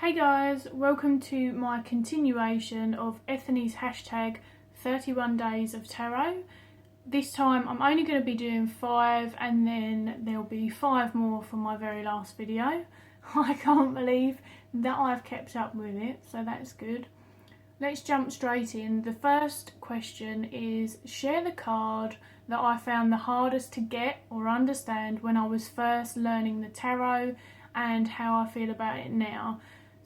Hey guys, welcome to my continuation of Ethony's hashtag 31 days of tarot. This time I'm only going to be doing 5 and then there'll be 5 more from my very last video. I can't believe that I've kept up with it, so that's good. Let's jump straight in. The first question is, share the card that I found the hardest to get or understand when I was first learning the tarot and how I feel about it now.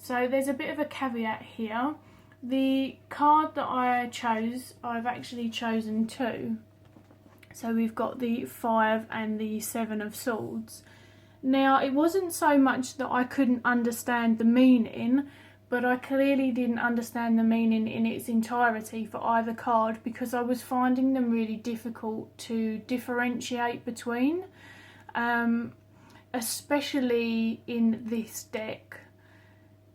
So there's a bit of a caveat here. The card that I chose, I've actually chosen 2. So we've got the 5 and the 7 of Swords. Now, it wasn't so much that I couldn't understand the meaning, but I clearly didn't understand the meaning in its entirety for either card because I was finding them really difficult to differentiate between, especially in this deck.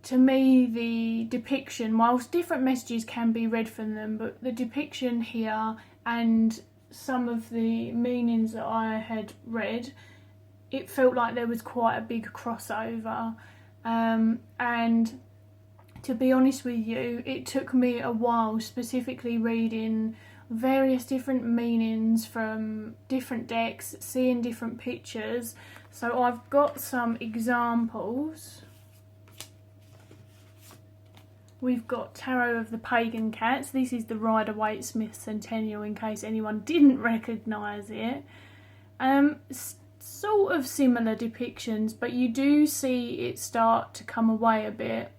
To me, the depiction, whilst different messages can be read from them, but the depiction here and some of the meanings that I had read, it felt like there was quite a big crossover. And to be honest with you, it took me a while, specifically reading various different meanings from different decks, seeing different pictures. So I've got some examples. We've got Tarot of the Pagan Cats. This is the Waite Centennial, in case anyone didn't recognise it. Sort of similar depictions, but you do see it start to come away a bit.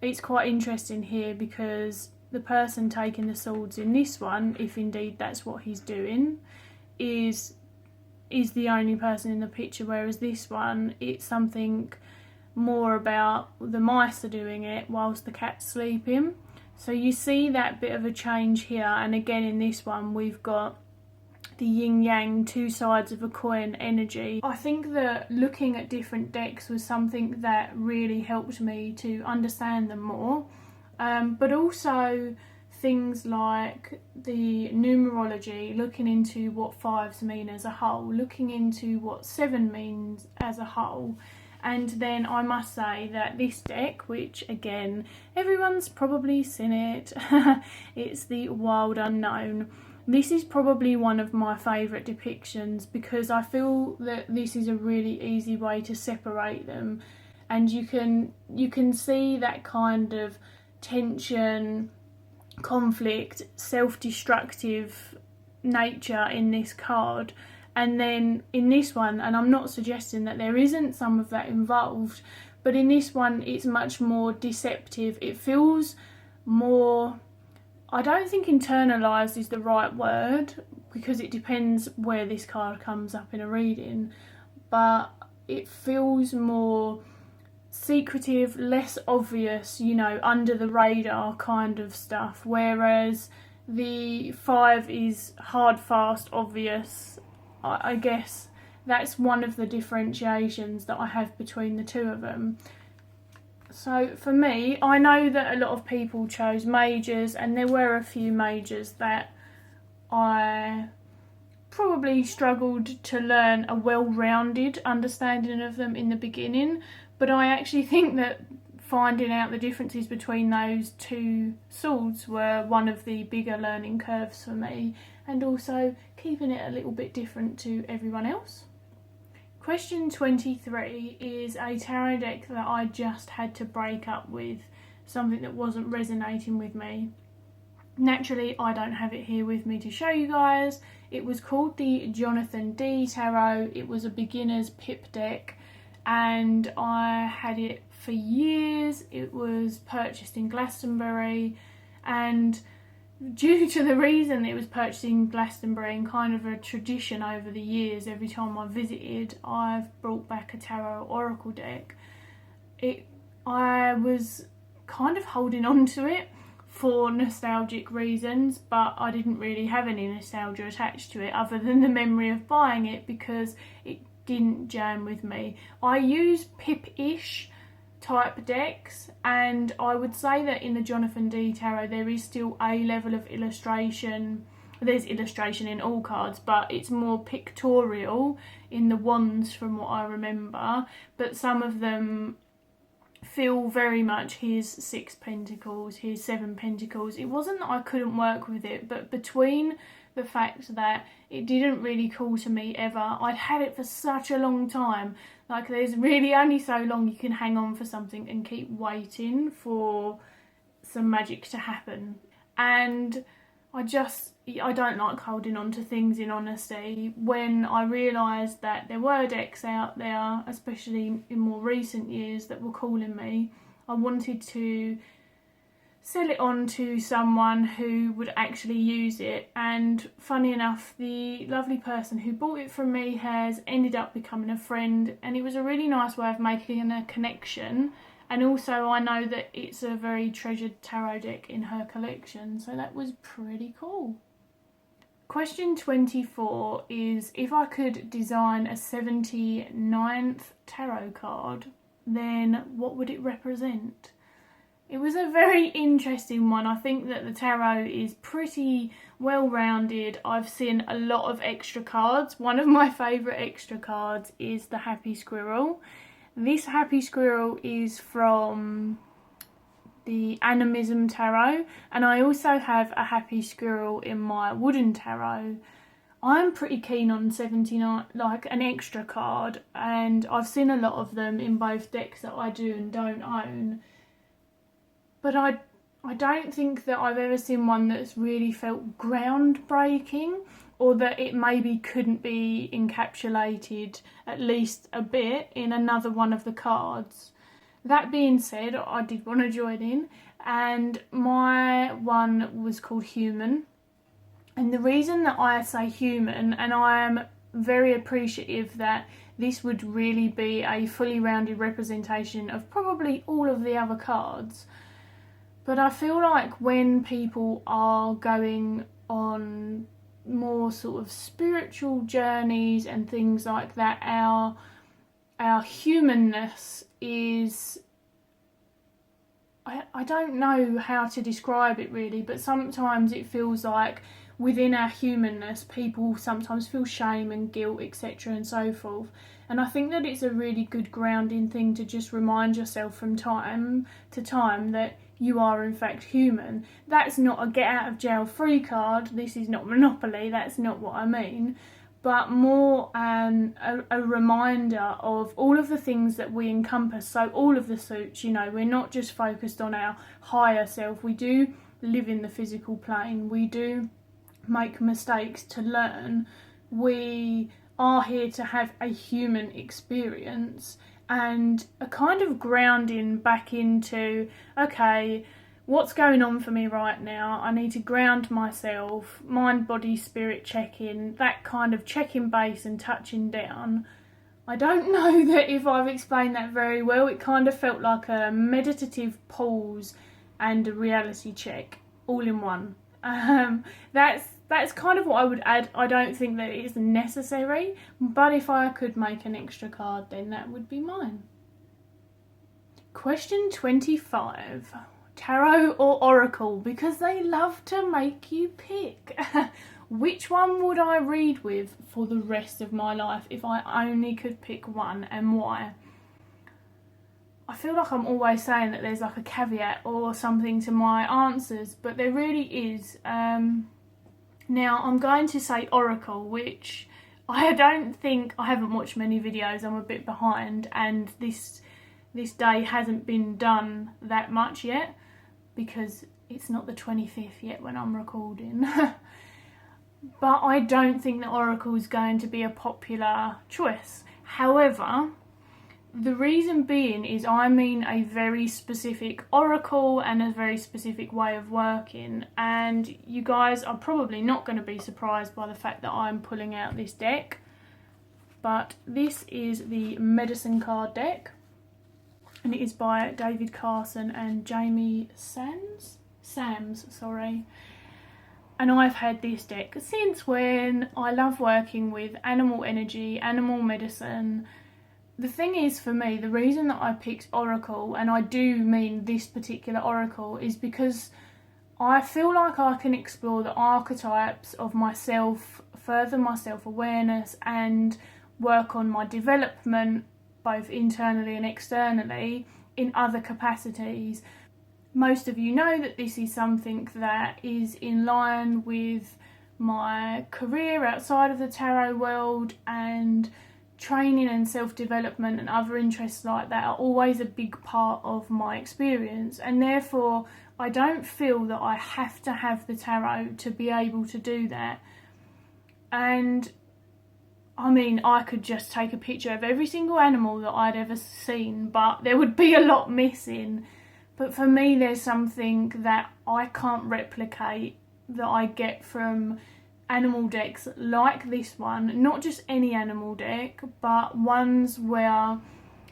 It's quite interesting here because the person taking the swords in this one, if indeed that's what he's doing, is the only person in the picture, whereas this one, it's something more about the mice are doing it whilst the cat's sleeping. So you see that bit of a change here, and again in this one we've got the yin-yang, 2 sides of a coin energy. I think that looking at different decks was something that really helped me to understand them more, but also things like the numerology, looking into what 5s mean as a whole, looking into what 7 means as a whole. And then I must say that this deck, which again, everyone's probably seen it, it's the Wild Unknown. This is probably one of my favourite depictions because I feel that this is a really easy way to separate them. And you can see that kind of tension, conflict, self-destructive nature in this card. And then in this one, and I'm not suggesting that there isn't some of that involved, but in this one it's much more deceptive. It feels more, I don't think internalised is the right word because it depends where this card comes up in a reading, but it feels more secretive, less obvious, you know, under the radar kind of stuff, whereas the 5 is hard, fast, obvious. I guess that's one of the differentiations that I have between the 2 of them. So for me, I know that a lot of people chose majors, and there were a few majors that I probably struggled to learn a well-rounded understanding of them in the beginning, but I actually think that finding out the differences between those 2 swords were one of the bigger learning curves for me, and also keeping it a little bit different to everyone else. Question 23 is a tarot deck that I just had to break up with, something that wasn't resonating with me. Naturally, I don't have it here with me to show you guys. It was called the Jonathan D Tarot. It was a beginner's pip deck, and I had it for years. It was purchased in Glastonbury, and due to the reason it was purchased in Glastonbury and kind of a tradition over the years, every time I visited, I've brought back a tarot oracle deck. I was kind of holding on to it for nostalgic reasons, but I didn't really have any nostalgia attached to it other than the memory of buying it because it didn't jam with me. I use pip-ish type decks, and I would say that in the Jonathan D Tarot there is still a level of illustration. There's illustration in all cards, but it's more pictorial in the wands from what I remember, but some of them feel very much here's 6 pentacles, here's 7 pentacles. It wasn't that I couldn't work with it, but between the fact that it didn't really call to me ever, I'd had it for such a long time. Like, there's really only so long you can hang on for something and keep waiting for some magic to happen. And I don't like holding on to things, in honesty. When I realised that there were decks out there, especially in more recent years, that were calling me, I wanted to sell it on to someone who would actually use it. And funny enough, the lovely person who bought it from me has ended up becoming a friend, and it was a really nice way of making a connection. And also I know that it's a very treasured tarot deck in her collection, so that was pretty cool. Question 24 is, if I could design a 79th tarot card, then what would it represent? It was a very interesting one. I think that the tarot is pretty well-rounded. I've seen a lot of extra cards. One of my favourite extra cards is the Happy Squirrel. This Happy Squirrel is from the Animism Tarot, and I also have a Happy Squirrel in my wooden tarot. I'm pretty keen on 79, like an extra card, and I've seen a lot of them in both decks that I do and don't own. But I don't think that I've ever seen one that's really felt groundbreaking, or that it maybe couldn't be encapsulated at least a bit in another one of the cards. That being said, I did want to join in, and my one was called Human. And the reason that I say human, and I am very appreciative that this would really be a fully rounded representation of probably all of the other cards, but I feel like when people are going on more sort of spiritual journeys and things like that, our humanness is, I don't know how to describe it really, but sometimes it feels like within our humanness people sometimes feel shame and guilt, etc. and so forth. And I think that it's a really good grounding thing to just remind yourself from time to time that you are in fact human. That's not a get out of jail free card, this is not Monopoly, that's not what I mean, but more a reminder of all of the things that we encompass. So all of the suits, you know, we're not just focused on our higher self, we do live in the physical plane, we do make mistakes to learn, we are here to have a human experience, and a kind of grounding back into, okay, what's going on for me right now? I need to ground myself, mind, body, spirit check-in, that kind of check-in base and touching down. I don't know that if I've explained that very well. It kind of felt like a meditative pause and a reality check all in one. That's kind of what I would add. I don't think that it is necessary, but if I could make an extra card, then that would be mine. Question 25. Tarot or Oracle? Because they love to make you pick. Which one would I read with for the rest of my life if I only could pick one, and why? I feel like I'm always saying that there's like a caveat or something to my answers, but there really is. Now, I'm going to say Oracle, which I don't think, I haven't watched many videos, I'm a bit behind, and this day hasn't been done that much yet, because it's not the 25th yet when I'm recording. But I don't think that Oracle is going to be a popular choice. However, the reason being is I mean a very specific oracle and a very specific way of working, and you guys are probably not going to be surprised by the fact that I'm pulling out this deck, but this is the Medicine card deck, and it is by David Carson and Jamie Sams, sorry. And I've had this deck since when. I love working with animal energy, animal medicine. The thing is, for me, the reason that I picked Oracle, and I do mean this particular Oracle, is because I feel like I can explore the archetypes of myself, further my self-awareness, and work on my development, both internally and externally, in other capacities. Most of you know that this is something that is in line with my career outside of the tarot world, and training and self-development and other interests like that are always a big part of my experience, and therefore I don't feel that I have to have the tarot to be able to do that. And I mean, I could just take a picture of every single animal that I'd ever seen, but there would be a lot missing. But for me, there's something that I can't replicate that I get from animal decks like this one. Not just any animal deck, but ones where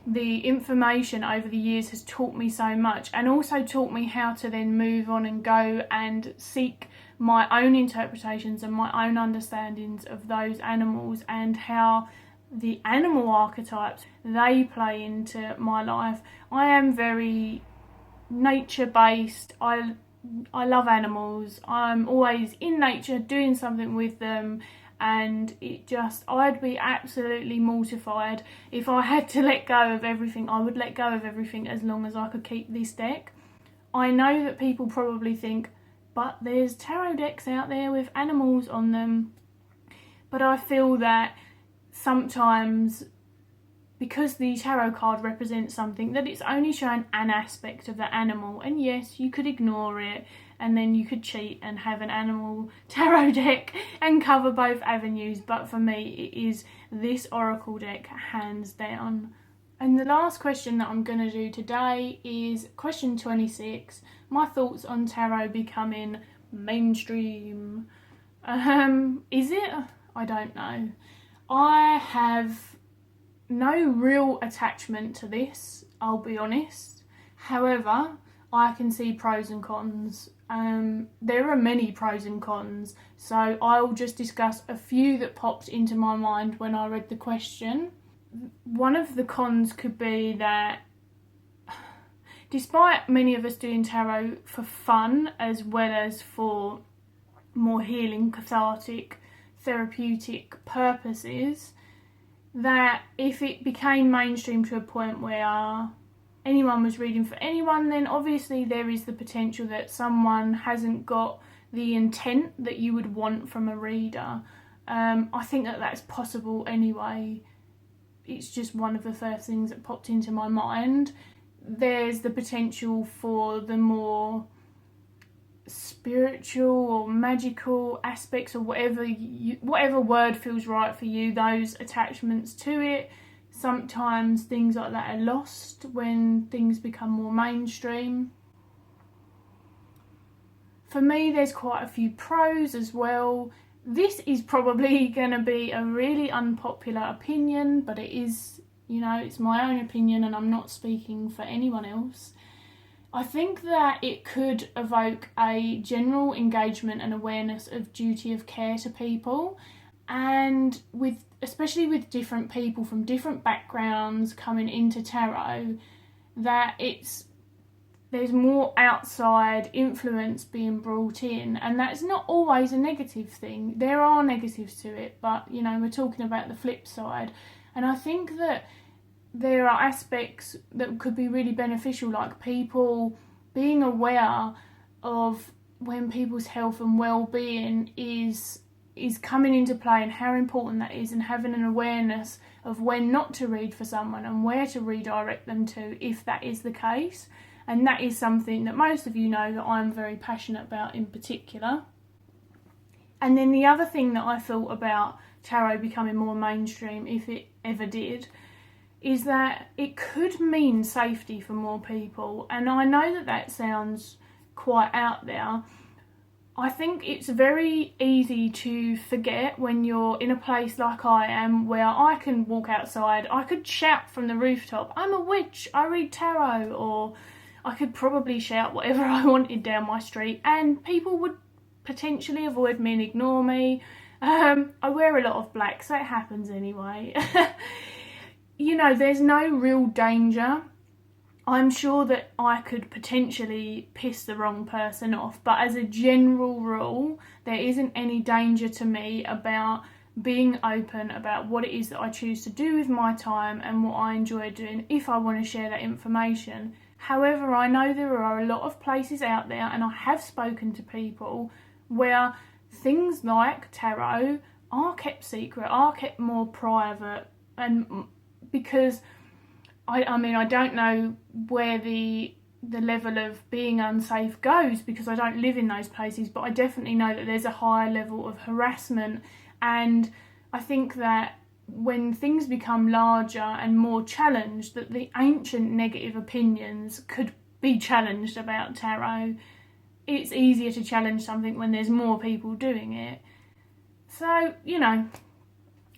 the information over the years has taught me so much, and also taught me how to then move on and go and seek my own interpretations and my own understandings of those animals, and how the animal archetypes, they play into my life. I am very nature based. I love animals. I'm always in nature doing something with them, and I'd be absolutely mortified if I had to let go of everything. I would let go of everything as long as I could keep this deck. I know that people probably think, but there's tarot decks out there with animals on them. But I feel that sometimes, because the tarot card represents something, that it's only showing an aspect of the animal. And yes, you could ignore it, and then you could cheat and have an animal tarot deck and cover both avenues. But for me, it is this oracle deck, hands down. And the last question that I'm going to do today is question 26. My thoughts on tarot becoming mainstream. Is it? I don't know. I have no real attachment to this, I'll be honest. However, I can see pros and cons. There are many pros and cons, so I'll just discuss a few that popped into my mind when I read the question. One of the cons could be that, despite many of us doing tarot for fun as well as for more healing, cathartic, therapeutic purposes, that if it became mainstream to a point where anyone was reading for anyone, then obviously there is the potential that someone hasn't got the intent that you would want from a reader. I think that that's possible anyway. It's just one of the first things that popped into my mind. There's the potential for the more spiritual or magical aspects, or whatever word feels right for you, those attachments to it. Sometimes things like that are lost when things become more mainstream. For me, there's quite a few pros as well. This is probably going to be a really unpopular opinion, but it is, it's my own opinion and I'm not speaking for anyone else. I think that it could evoke a general engagement and awareness of duty of care to people, and especially with different people from different backgrounds coming into tarot, that there's more outside influence being brought in, and that's not always a negative thing. There are negatives to it, but we're talking about the flip side. And I think that there are aspects that could be really beneficial, like people being aware of when people's health and well-being is coming into play, and how important that is, and having an awareness of when not to read for someone and where to redirect them to if that is the case. And that is something that most of you know that I'm very passionate about in particular. And then the other thing that I thought about tarot becoming more mainstream, if it ever did, is that it could mean safety for more people. And I know that sounds quite out there. I think it's very easy to forget when you're in a place like I am, where I can walk outside, I could shout from the rooftop, "I'm a witch, I read tarot," or I could probably shout whatever I wanted down my street and people would potentially avoid me and ignore me. I wear a lot of black, so it happens anyway. There's no real danger. I'm sure that I could potentially piss the wrong person off, but as a general rule, there isn't any danger to me about being open about what it is that I choose to do with my time and what I enjoy doing if I want to share that information. However, I know there are a lot of places out there, and I have spoken to people where things like tarot are kept secret, are kept more private, and because I mean, I don't know where the level of being unsafe goes because I don't live in those places, but I definitely know that there's a higher level of harassment. And I think that when things become larger and more challenged, that the ancient negative opinions could be challenged about tarot. It's easier to challenge something when there's more people doing it. So, you know,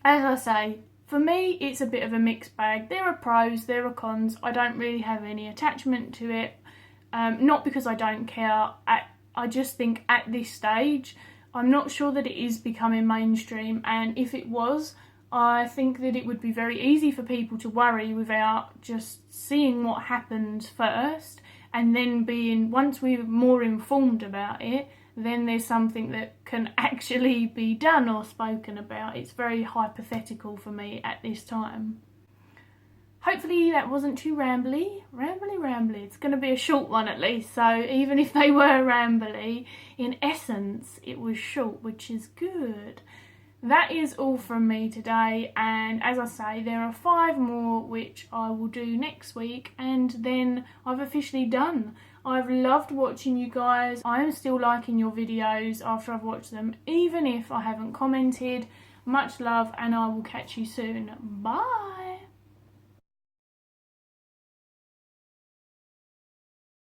as I say, for me, it's a bit of a mixed bag. There are pros, there are cons. I don't really have any attachment to it. Not because I don't care. I just think at this stage, I'm not sure that it is becoming mainstream. And if it was, I think that it would be very easy for people to worry without just seeing what happens first. And then once we're more informed about it, then there's something that can actually be done or spoken about. It's very hypothetical for me at this time. Hopefully that wasn't too rambly. It's going to be a short one at least, so even if they were rambly, in essence it was short, which is good. That is all from me today, and as I say, there are 5 more which I will do next week, and then I've officially done. I've loved watching you guys. I am still liking your videos after I've watched them, even if I haven't commented. Much love, and I will catch you soon. Bye!